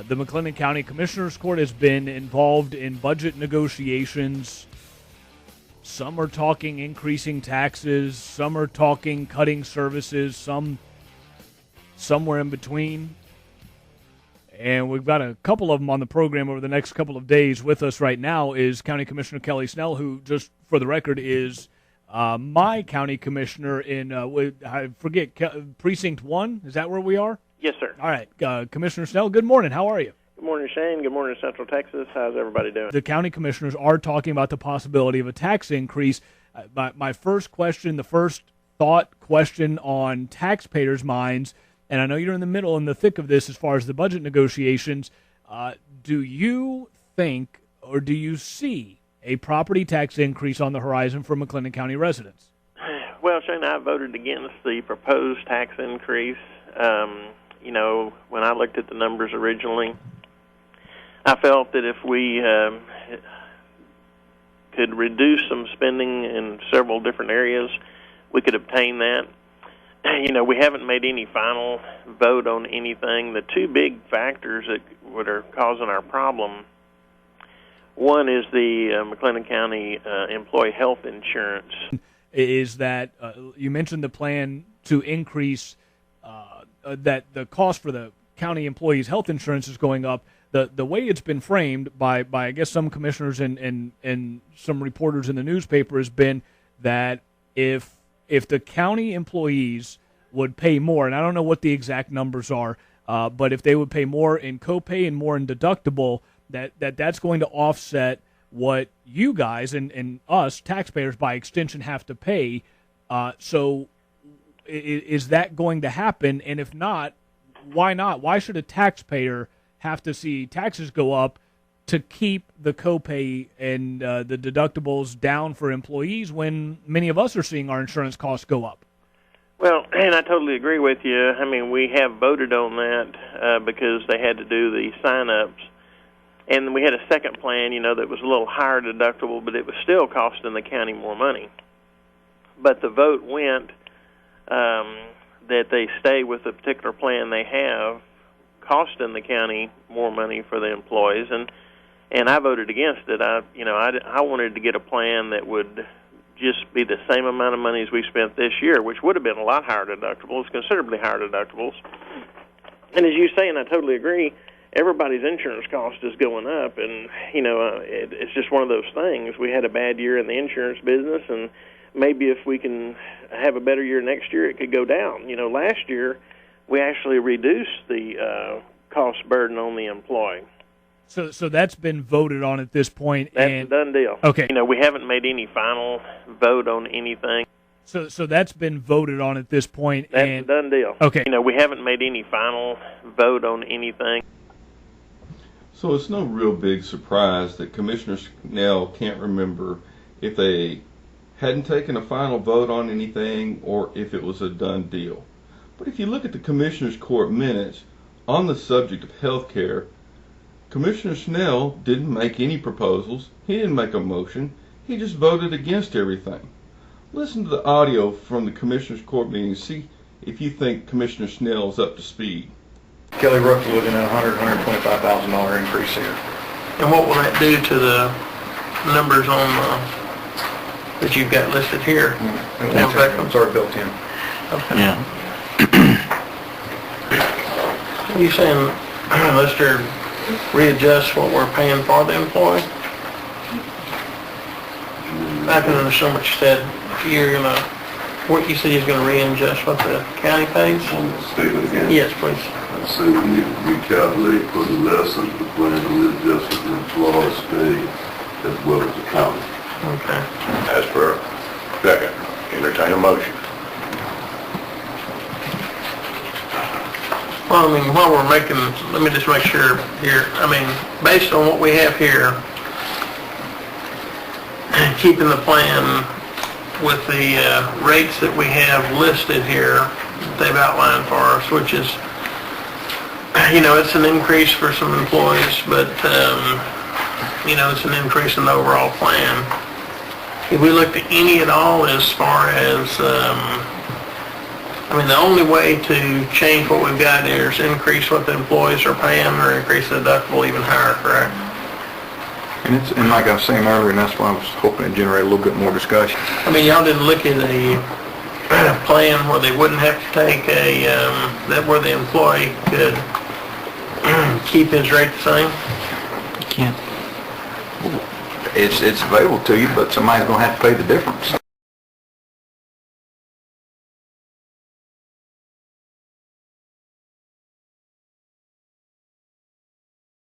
The McLennan County Commissioners Court has been involved in budget negotiations. Some are talking increasing taxes, some are talking cutting services, some somewhere in between. And we've got a couple of them on the program over the next couple of days. With us right now is County Commissioner Kelly Snell, who, just for the record, is my county commissioner in, I forget, Precinct 1? Is that where we are? Yes, sir. All right. Commissioner Snell, good morning. How are you? Good morning, Shane. Good morning, Central Texas. How's everybody doing? The county commissioners are talking about the possibility of a tax increase. My first question, the first thought question on taxpayers' minds, and I know you're in the thick of this as far as the budget negotiations, do you think or do you see a property tax increase on the horizon for McLennan County residents? Well, Shane, I voted against the proposed tax increase. When I looked at the numbers originally, I felt that if we could reduce some spending in several different areas, we could obtain that. We haven't made any final vote on anything. The two big factors that are causing our problem, one is the McLennan County employee health insurance. Is that you mentioned the plan to increase that the cost for the county employees' health insurance is going up. The way it's been framed by I guess some commissioners and some reporters in the newspaper has been that if the county employees would pay more, and I don't know what the exact numbers are, but if they would pay more in copay and more in deductible, that's going to offset what you guys and us taxpayers by extension have to pay. So is that going to happen? And if not, why not? Why should a taxpayer have to see taxes go up to keep the copay and the deductibles down for employees when many of us are seeing our insurance costs go up? Well, and I totally agree with you. I mean, we have voted on that because they had to do the sign-ups. And we had a second plan, that was a little higher deductible, but it was still costing the county more money. But the vote went that they stay with the particular plan they have, costing the county more money for the employees, and I voted against it. I wanted to get a plan that would just be the same amount of money as we spent this year, which would have been a lot higher deductibles, considerably higher deductibles. And as you say, and I totally agree, everybody's insurance cost is going up, and it's just one of those things. We had a bad year in the insurance business, and maybe if we can have a better year next year, it could go down. Last year we actually reduced the cost burden on the employee. So that's been voted on at this point. That's a done deal. Okay. We haven't made any final vote on anything. So that's been voted on at this point. That's a done deal. Okay. We haven't made any final vote on anything. So it's no real big surprise that Commissioner Snell can't remember if they hadn't taken a final vote on anything or if it was a done deal. But if you look at the Commissioners Court minutes on the subject of health care, Commissioner Snell didn't make any proposals. He didn't make a motion. He just voted against everything. Listen to the audio from the Commissioners Court meeting. See if you think Commissioner Snell is up to speed. Kelly Brook's looking at $125,000 increase here. And what will that do to the numbers on that you've got listed here? It's already built in. Okay. Yeah. Are you saying let's readjust what we're paying for the employee? I can understand what you said. What you said is going to readjust what the county pays? Say it again. Yes, please. I say we need to recalculate for the lesson the plan to readjust the employee state as well as the county. Okay. As per second, entertain a motion. Well, while we're let me just make sure here, based on what we have here, keeping the plan with the rates that we have listed here, they've outlined for us, which is, it's an increase for some employees, but, it's an increase in the overall plan. If we looked at any at all as far as I mean, the only way to change what we've got here is increase what the employees are paying or increase the deductible even higher, correct? And like I was saying earlier, and that's why I was hoping to generate a little bit more discussion. I mean, y'all didn't look at a plan where they wouldn't have to take where the employee could keep his rate the same? You can't. It's available to you, but somebody's gonna have to pay the difference.